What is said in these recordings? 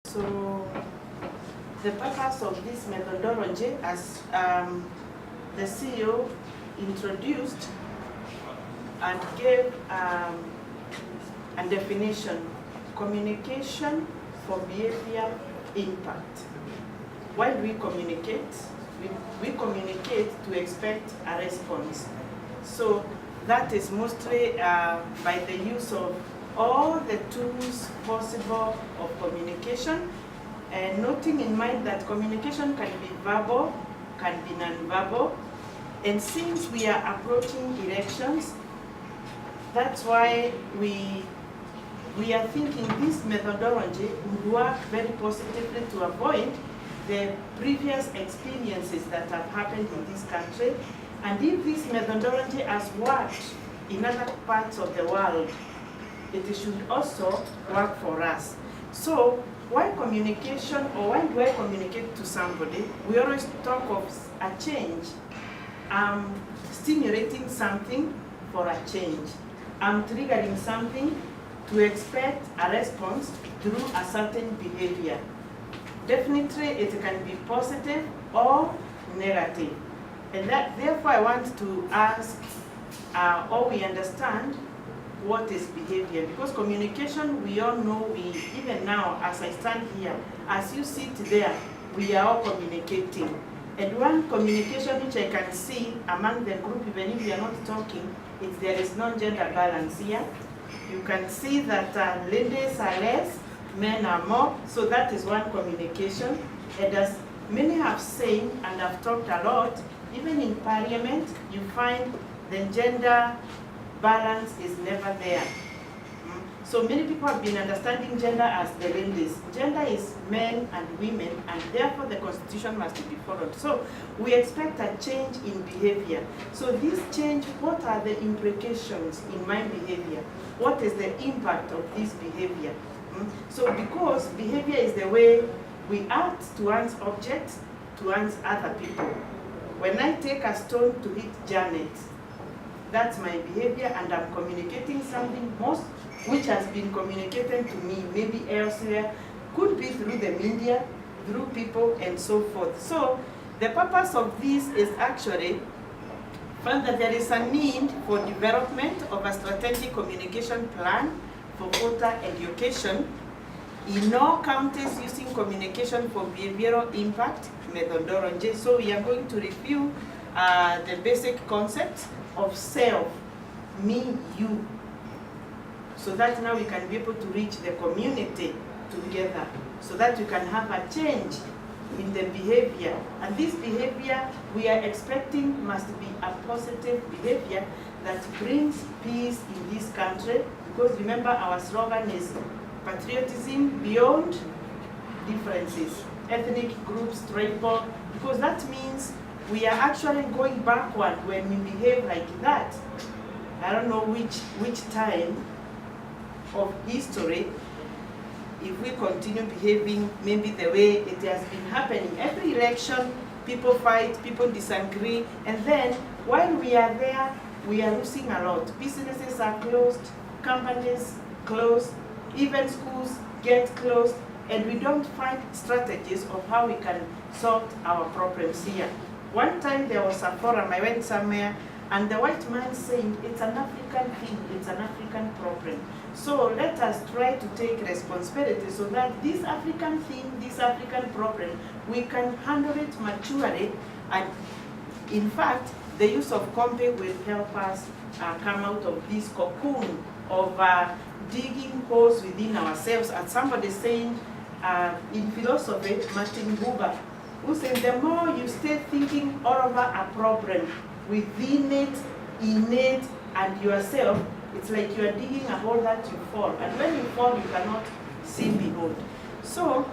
So the purpose of this methodology, as the CEO introduced and gave a definition, communication for behavior impact. Why do we communicate? We communicate to expect a response. So that is mostly by the use of all the tools possible of communication, and noting in mind that communication can be verbal, can be non-verbal, and since we are approaching elections, that's why we are thinking this methodology would work very positively to avoid the previous experiences that have happened in this country. And if this methodology has worked in other parts of the world, it should also work for us. So why communication, or why do I communicate to somebody? We always talk of a change. I'm stimulating something for a change. I'm triggering something to expect a response through a certain behavior. Definitely it can be positive or negative. And that, therefore I want to ask, or we understand what is behavior, because communication, we all know, even now as I stand here, as you sit there, we are all communicating. And one communication which I can see among the group, even if we are not talking, is there is no gender balance here. You can see that ladies are less, men are more, so that is one communication. And as many have said and have talked a lot, even in parliament, you find the gender balance is never there. So many people have been understanding gender as the ladies. Gender is men and women, and therefore the constitution must be followed. So we expect a change in behavior. So this change, what are the implications in my behavior? What is the impact of this behavior? So because behavior is the way we act towards objects, towards other people. When I take a stone to hit Janet, that's my behavior, and I'm communicating something which has been communicated to me, maybe elsewhere, could be through the media, through people, and so forth. So the purpose of this is actually found that there is a need for development of a strategic communication plan for voter education in all counties using communication for behavioral impact methodology. So we are going to review the basic concepts of self, me, you, so that now we can be able to reach the community together, so that we can have a change in the behavior. And this behavior we are expecting must be a positive behavior that brings peace in this country, because remember our slogan is patriotism beyond differences, ethnic groups, tribal, because that means we are actually going backward when we behave like that. I don't know which time of history, if we continue behaving maybe the way it has been happening. Every election, people fight, people disagree, and then while we are there, we are losing a lot. Businesses are closed, companies closed, even schools get closed, and we don't find strategies of how we can solve our problems here. One time there was a forum, I went somewhere, and the white man saying, it's an African thing, it's an African problem. So let us try to take responsibility so that this African thing, this African problem, we can handle it maturely. And in fact, the use of COMBI will help us come out of this cocoon of digging holes within ourselves. And somebody saying in philosophy, Martin Buber, who said the more you stay thinking all over a problem within it, innate, and yourself, it's like you are digging a hole that you fall. And when you fall, you cannot see behold. So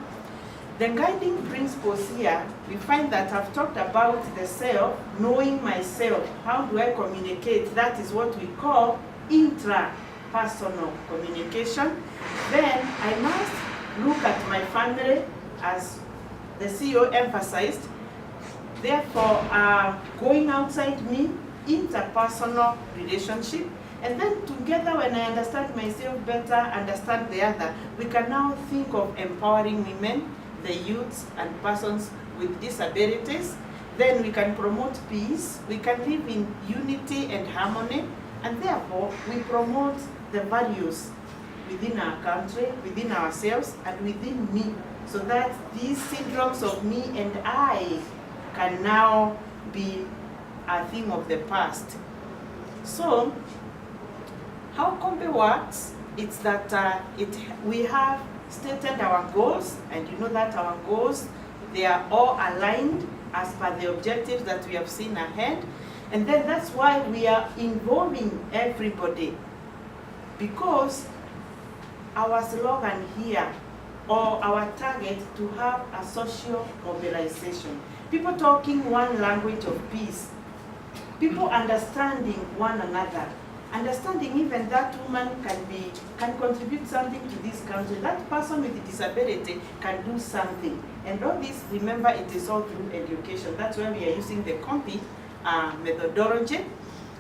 the guiding principles here, we find that I've talked about the self, knowing myself. How do I communicate? That is what we call intrapersonal communication. Then I must look at my family, as the CEO emphasized. Therefore, going outside me, interpersonal relationship. And then together, when I understand myself better, understand the other, we can now think of empowering women, the youths, and persons with disabilities. Then we can promote peace, we can live in unity and harmony, and therefore we promote the values within our country, within ourselves, and within me, so that these syndromes of me and I can now be a thing of the past. So, how COMBI works, it's that we have stated our goals, and you know that our goals, they are all aligned as per the objectives that we have seen ahead. And then that's why we are involving everybody, because our slogan here, or our target, to have a social mobilization. People talking one language of peace. People understanding one another. Understanding even that woman can contribute something to this country. That person with a disability can do something. And all this, remember, it is all through education. That's why we are using the COMBI methodology.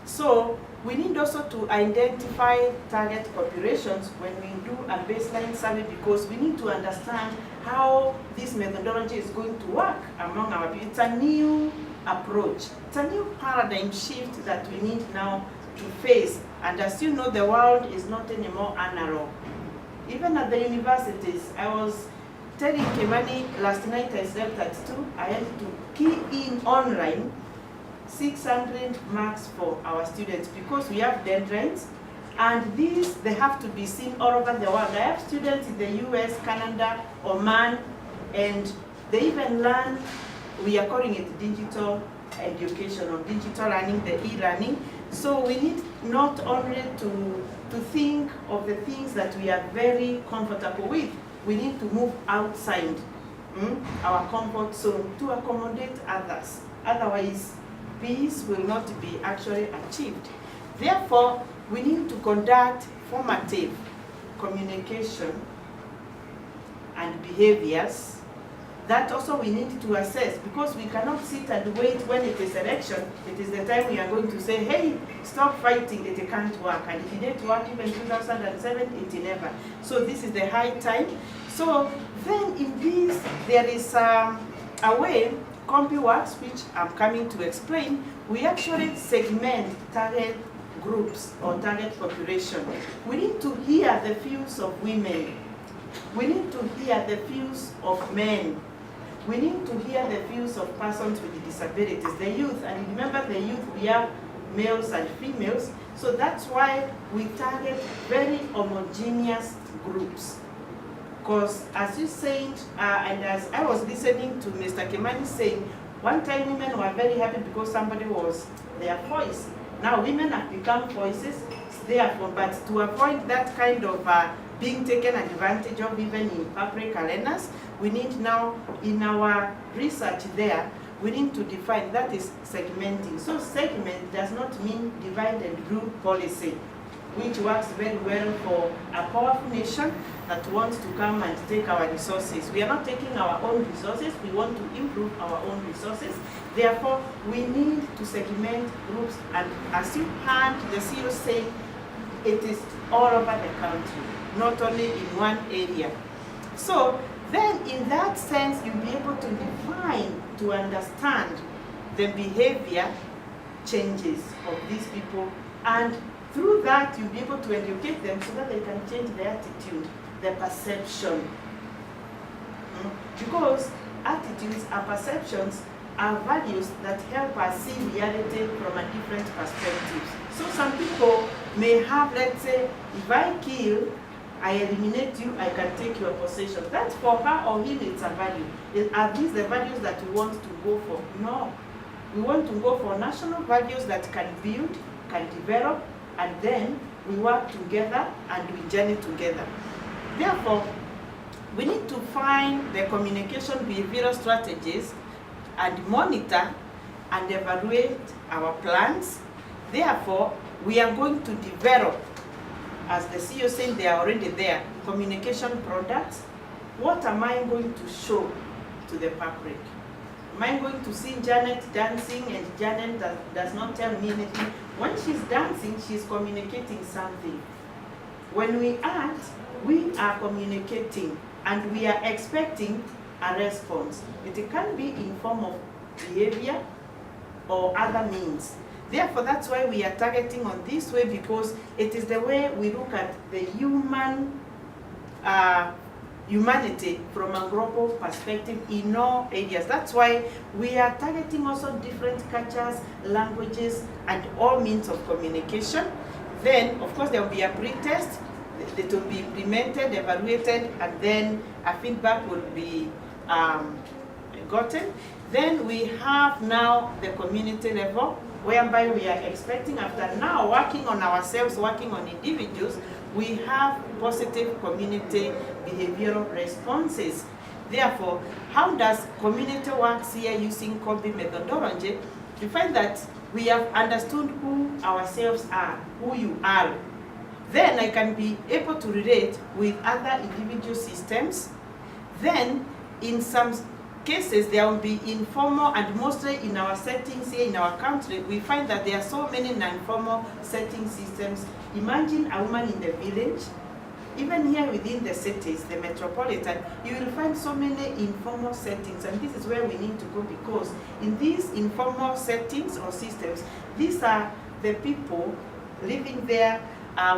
So we need also to identify target populations when we do a baseline survey, because we need to understand how this methodology is going to work among our people. It's a new approach. It's a new paradigm shift that we need now to face. And as you know, the world is not anymore analog. Even at the universities, I was telling Kimani last night, I slept at 2, I had to key in online 600 marks for our students, because we have deadlines, and these, they have to be seen all over the world. I have students in the US, Canada, Oman, and they even learn, we are calling it digital education or digital learning, the e-learning. So we need not only to think of the things that we are very comfortable with, we need to move outside our comfort zone to accommodate others. Otherwise, peace will not be actually achieved. Therefore, we need to conduct formative communication and behaviors that also we need to assess, because we cannot sit and wait when it is election. It is the time we are going to say, hey, stop fighting, it can't work. And if it didn't work even 2007, it never. So this is the high time. So then in this, there is a way COMBI works, which I'm coming to explain. We actually segment target groups or target population. We need to hear the views of women. We need to hear the views of men. We need to hear the views of persons with disabilities, the youth. And remember, the youth, we have males and females. So that's why we target very homogeneous groups. Because as you said, and as I was listening to Mr. Kimani saying, one time women were very happy because somebody was their voice. Now women have become voices, therefore, but to avoid that kind of being taken advantage of even in public arenas, we need now, in our research there, we need to define, that is segmenting. So segment does not mean divide and rule policy, which works very well for a powerful nation that wants to come and take our resources. We are not taking our own resources, we want to improve our own resources. Therefore, we need to segment groups, and as you heard the CEO say, it is all over the country, not only in one area. So then in that sense, you'll be able to define, to understand the behavior changes of these people, and through that you'll be able to educate them so that they can change their attitude, their perception. Because attitudes and perceptions are values that help us see reality from a different perspective. So some people may have, let's say, if I kill, I eliminate you, I can take your possession. That's for her or him, it's a value. Are these the values that we want to go for? No. We want to go for national values that can build, can develop, and then we work together and we journey together. Therefore, we need to find the communication behavioral strategies and monitor and evaluate our plans. Therefore, we are going to develop, as the CEO said, they are already there, communication products. What am I going to show to the public? Am I going to see Janet dancing and Janet does not tell me anything? When she's dancing, she's communicating something. When we act, we are communicating and we are expecting a response. It can be in form of behavior or other means. Therefore, that's why we are targeting on this way, because it is the way we look at the humanity from a global perspective in all areas. That's why we are targeting also different cultures, languages, and all means of communication. Then, of course, there will be a pre-test. It will be implemented, evaluated, and then a feedback will be gotten. Then we have now the community level, whereby we are expecting, after now working on ourselves, working on individuals, we have positive community behavioral responses. Therefore, how does community work here using COMBI methodology? You find that we have understood who ourselves are, who you are. Then I can be able to relate with other individual systems. Then in some cases there will be informal, and mostly in our settings here in our country, we find that there are so many non-formal setting systems. Imagine a woman in the village, even here within the cities, the metropolitan, you will find so many informal settings, and this is where we need to go, because in these informal settings or systems, these are the people living there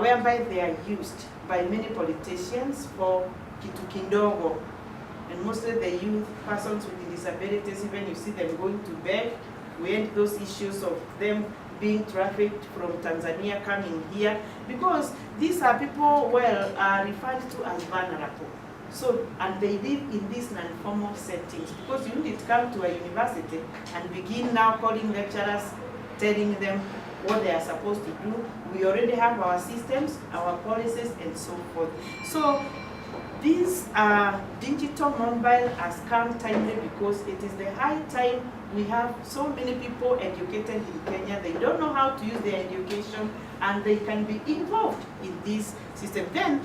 whereby they are used by many politicians for kitu kidogo. And mostly the youth, persons with disabilities, even you see them going to beg. We end those issues of them being trafficked from Tanzania coming here, because these are people, well, are referred to as vulnerable. So, and they live in these non-formal settings, because you need to come to a university and begin now calling lecturers, telling them what they are supposed to do. We already have our systems, our policies, and so forth. So, this digital mobile has come timely, because it is the high time. We have so many people educated in Kenya. They don't know how to use their education, and they can be involved in this system. Then,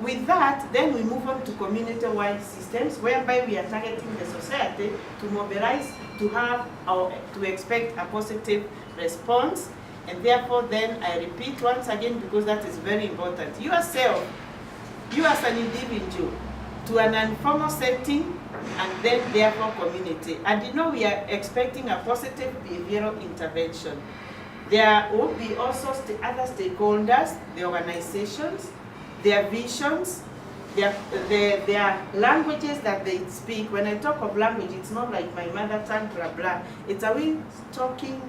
with that, then we move on to community-wide systems, whereby we are targeting the society to mobilize, to have, or to expect a positive response. And therefore, then I repeat once again, because that is very important. Yourself, you as an individual, to an informal setting, and then therefore community. And you know, we are expecting a positive behavioral intervention. There will be also other stakeholders, the organizations, their visions, their languages that they speak. When I talk of language, it's not like my mother tongue, blah, blah. It's, are we talking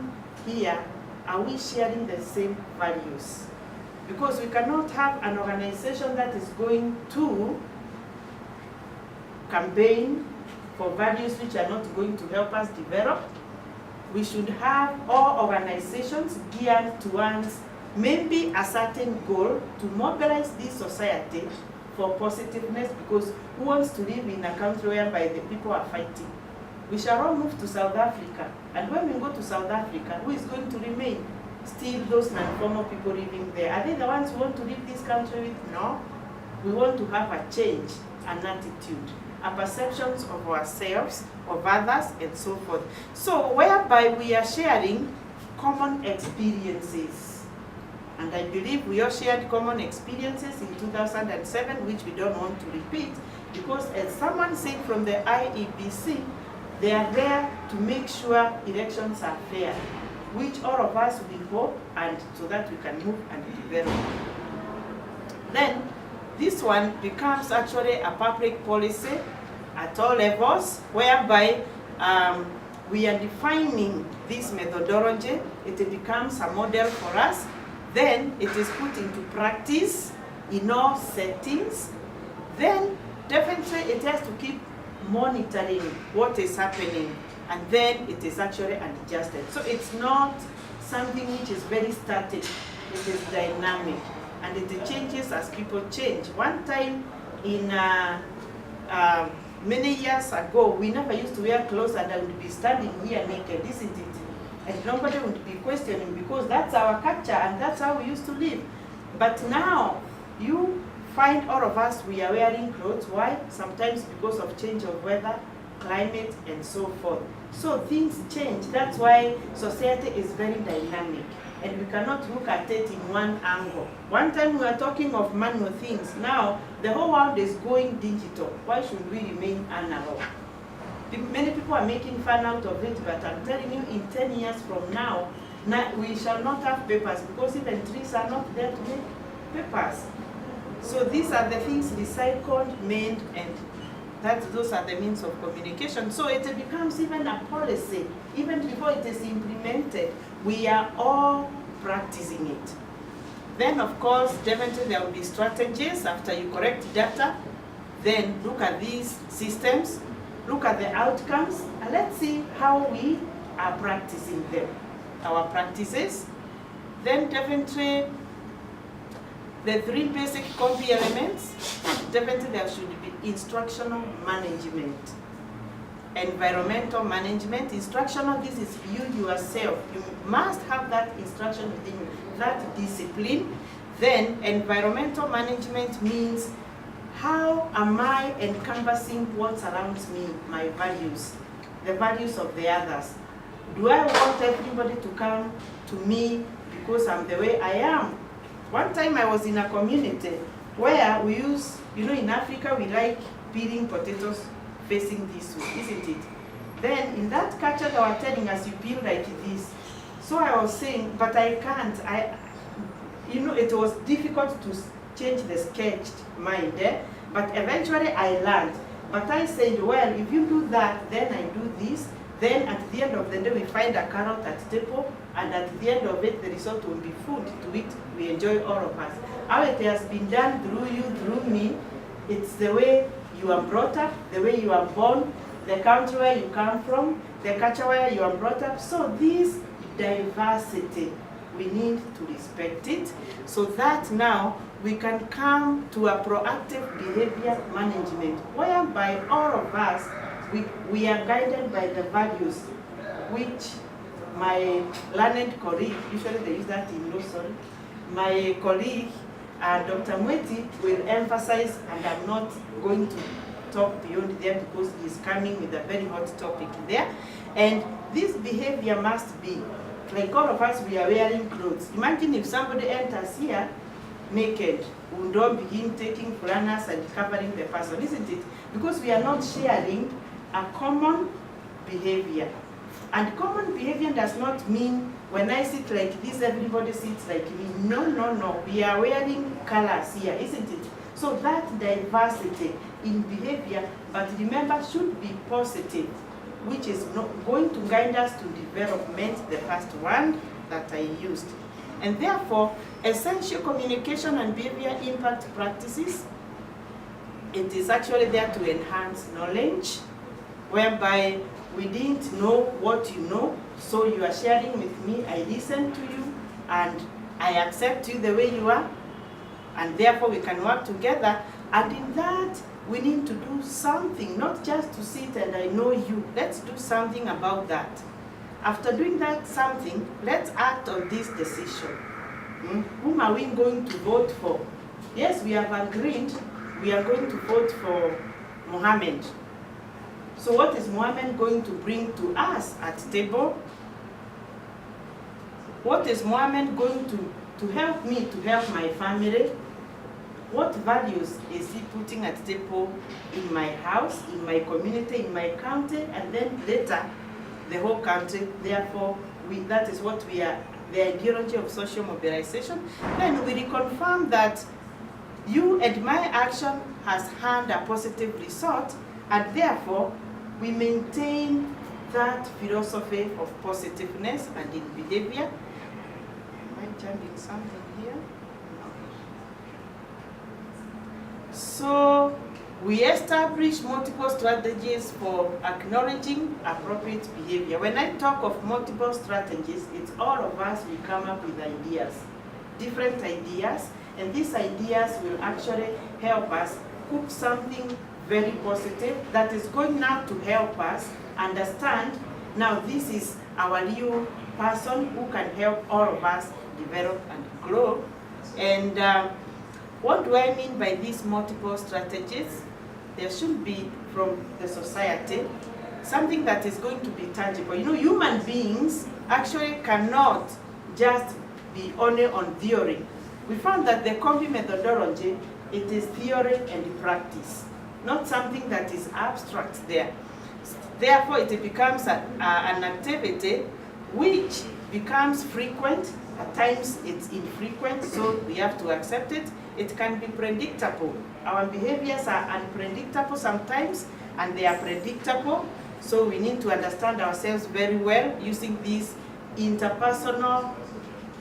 here? Are we sharing the same values? Because we cannot have an organization that is going to campaign for values which are not going to help us develop. We should have all organizations geared towards maybe a certain goal to mobilize this society for positiveness, because who wants to live in a country whereby the people are fighting? We shall all move to South Africa, and when we go to South Africa, who is going to remain? Still those non-formal people living there. Are they the ones who want to leave this country with? No. We want to have a change, an attitude, a perceptions of ourselves, of others, and so forth. So, whereby we are sharing common experiences. And I believe we all shared common experiences in 2007, which we don't want to repeat, because as someone said from the IEBC, they are there to make sure elections are fair, which all of us will hope, and so that we can move and develop. Then, this one becomes actually a public policy at all levels, whereby we are defining this methodology. It becomes a model for us. Then it is put into practice in all settings. Then definitely it has to keep monitoring what is happening, and then it is actually adjusted. So it's not something which is very static, it is dynamic, and it changes as people change. One time in many years ago, we never used to wear clothes, and I would be standing here naked, isn't it? And nobody would be questioning, because that's our culture and that's how we used to live. But now, you find all of us, we are wearing clothes. Why? Sometimes because of change of weather, climate, and so forth. So things change. That's why society is very dynamic, and we cannot look at it in one angle. One time we were talking of manual things. Now the whole world is going digital. Why should we remain analog? Many people are making fun out of it, but I'm telling you, in 10 years from now, we shall not have papers, because even trees are not there to make papers. So these are the things recycled, made, and those are the means of communication. So it becomes even a policy. Even before it is implemented, we are all practicing it. Then, of course, definitely there will be strategies after you correct data. Then look at these systems, look at the outcomes, and let's see how we are practicing them, our practices. Then definitely the 3 basic COMBI elements, definitely there should be instructional management, environmental management. Instructional, this is you yourself. You must have that instruction within you, that discipline. Then environmental management means, how am I encompassing what surrounds me, my values, the values of the others? Do I want everybody to come to me because I'm the way I am? One time I was in a community where we use, in Africa we like peeling potatoes facing this way, isn't it? Then in that culture they were telling us, you peel like this. So I was saying, but I can't. It was difficult to change the sketched mind, but eventually I learned. But I said, well, if you do that, then I do this. Then at the end of the day, we find a carrot at the table, and at the end of it, the result will be food to eat. We enjoy, all of us. How it has been done through you, through me, it's the way you are brought up, the way you are born, the country where you come from, the culture where you are brought up. So this diversity, we need to respect it, so that now we can come to a proactive behavior management, whereby all of us, we are guided by the values which my learned colleague, usually they use that in law, sorry, my colleague, Dr. Mweti, will emphasize, and I'm not going to talk beyond there because he's coming with a very hot topic there. And this behavior must be, like all of us, we are wearing clothes. Imagine if somebody enters here naked, we don't begin taking fulanas and covering the person, isn't it? Because we are not sharing a common behavior. And common behavior does not mean when I sit like this, everybody sits like me. No, no, no. We are wearing colors here, isn't it? So that diversity in behavior, but remember, should be positive, which is not going to guide us to development, the first one that I used. And therefore, essential communication and behavior impact practices, it is actually there to enhance knowledge, whereby we didn't know what you know, so you are sharing with me, I listen to you, and I accept you the way you are, and therefore we can work together. And in that, we need to do something, not just to sit and I know you. Let's do something about that. After doing that something, let's act on this decision. Whom are we going to vote for? Yes, we have agreed we are going to vote for Mohammed. So what is Mohammed going to bring to us at the table? What is Mohammed going to help me, to help my family? What values is he putting at the table in my house, in my community, in my county, and then later the whole country? Therefore, that is what we are, the ideology of social mobilization. Then we reconfirm that you and my action has had a positive result, and therefore we maintain that philosophy of positiveness and in behavior. Am I jumping something here? So we establish multiple strategies for acknowledging appropriate behavior. When I talk of multiple strategies, it's all of us, we come up with ideas, different ideas, and these ideas will actually help us cook something very positive that is going now to help us understand, now this is our new person who can help all of us develop and grow. And what do I mean by these multiple strategies? There should be from the society, something that is going to be tangible. You know, human beings actually cannot just be only on theory. We found that the COMBI methodology, it is theory and practice, not something that is abstract there. Therefore, it becomes an activity which becomes frequent. At times, it's infrequent, so we have to accept it. It can be predictable. Our behaviors are unpredictable sometimes, and they are predictable. So we need to understand ourselves very well using these interpersonal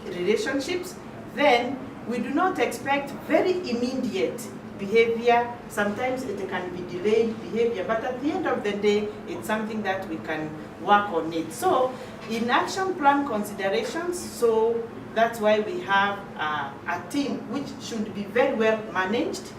relationships. Then we do not expect very immediate behavior. Sometimes it can be delayed behavior, but at the end of the day, it's something that we can work on it. So in action plan considerations, so that's why we have a team which should be very well managed.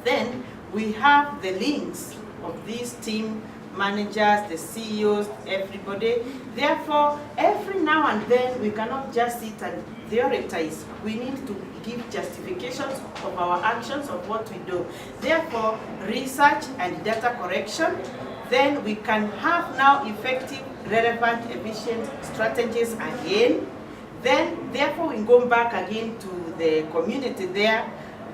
Then we have the links of these team managers, the CEOs, everybody. Therefore, every now and then we cannot just sit and theorize. We need to give justifications of our actions, of what we do. Therefore, research and data correction. Then we can have now effective, relevant, efficient strategies again. Then, therefore, we go back again to the community there.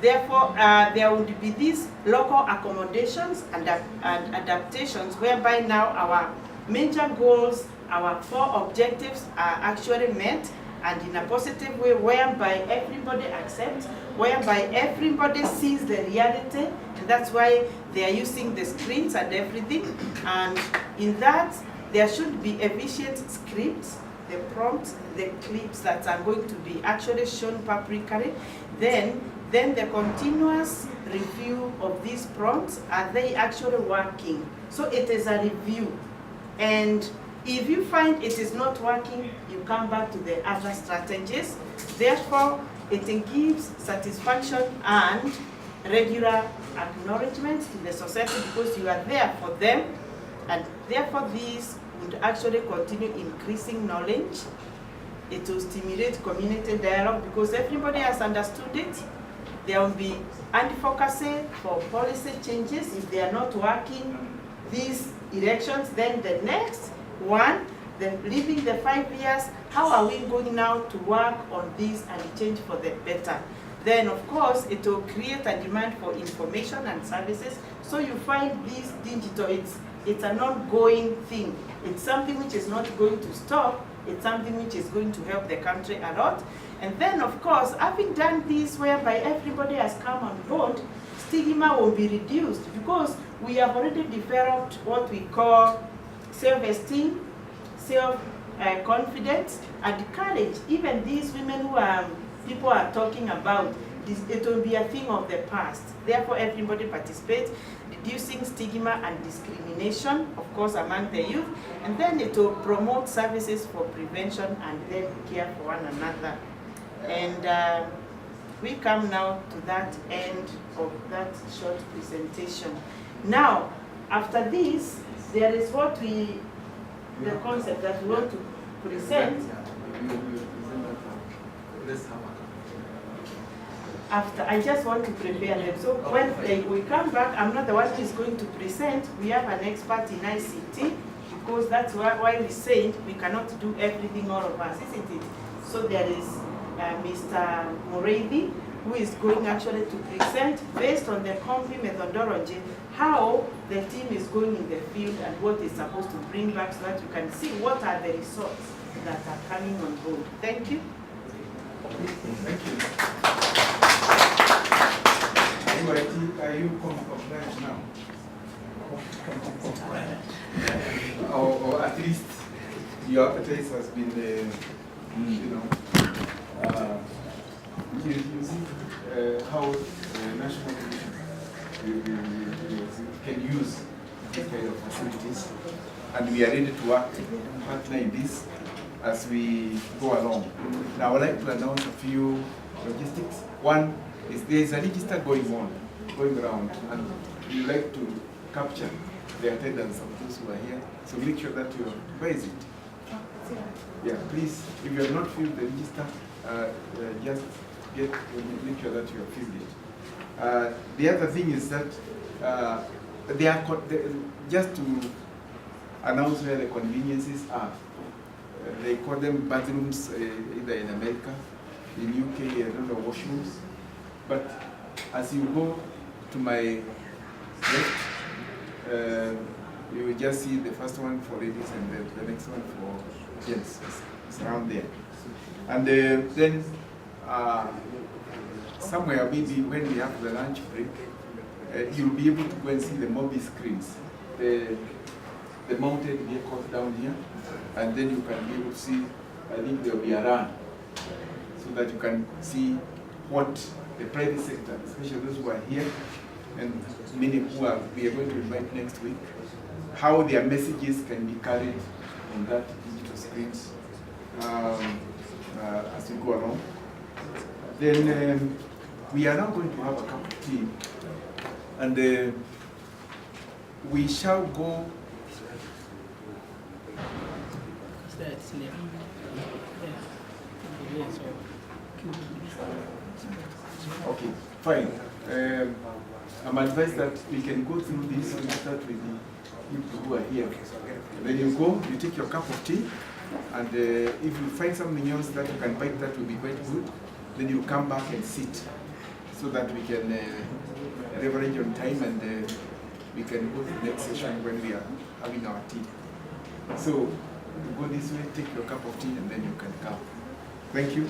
Therefore, there would be these local accommodations and adaptations whereby now our major goals, our 4 objectives are actually met, and in a positive way, whereby everybody accepts, whereby everybody sees the reality, and that's why they are using the screens and everything. And in that, there should be efficient scripts, the prompts, the clips that are going to be actually shown publicly. Then the continuous review of these prompts, are they actually working? So it is a review. And if you find it is not working, you come back to the other strategies. Therefore, it gives satisfaction and regular acknowledgement to the society because you are there for them. And therefore, these would actually continue increasing knowledge. It will stimulate community dialogue because everybody has understood it. There will be advocacy for policy changes if they are not working these elections. Then the next one, leaving the 5 years, how are we going now to work on this and change for the better? Then of course it will create a demand for information and services. So you find this digital, it's an ongoing thing. It's something which is not going to stop. It's something which is going to help the country a lot. And then, of course, having done this whereby everybody has come on board, stigma will be reduced because we have already developed what we call self-esteem, self-confidence, and courage. Even these women who people are talking about, it will be a thing of the past. Therefore, everybody participates, reducing stigma and discrimination, of course, among the youth. And then it will promote services for prevention and then care for one another. And we come now to that end of that short presentation. Now, after this, there is the concept that we want to present. After, I just want to prepare them. So when we come back, I'm not the one who is going to present. We have an expert in ICT because that's why we said we cannot do everything all of us, isn't it? So there is Mr. Madrine, who is going actually to present based on the COMBI methodology how the team is going in the field and what is supposed to bring back so that you can see what are the results that are coming on board. Thank you. Thank you. Are you compliant now? Or at least your appetite has been, you see how national commission can use this kind of facilities, and we are ready to work partner in this as we go along. Now I would like to announce a few logistics. One is there is a register going around, and we would like to capture the attendance of those who are here. So make sure that you raise it. Yeah, please, if you have not filled the register, just make sure that you have filled it. The other thing is that they are just to announce where the conveniences are. They call them bathrooms, either in America, in UK, I don't know, washrooms. But as you go to my left, you will just see the first one for ladies and the next one for gents. It's around there. And then somewhere, maybe when we have the lunch break, you'll be able to go and see the MOBI screens, the mounted vehicles down here, and then you can be able to see, I think there will be a run, so that you can see what the private sector, especially those who are here, and many who we are going to invite next week, how their messages can be carried on that digital screens as we go along. Then we are now going to have a cup of tea, and we shall go. Okay, fine. I'm advised that we can go through this and start with the people who are here. When you go, you take your cup of tea, and if you find something else that you can bite that will be quite good, then you come back and sit, so that we can leverage on time, and we can go to the next session when we are having our tea. So, you go this way, take your cup of tea, and then you can come. Thank you.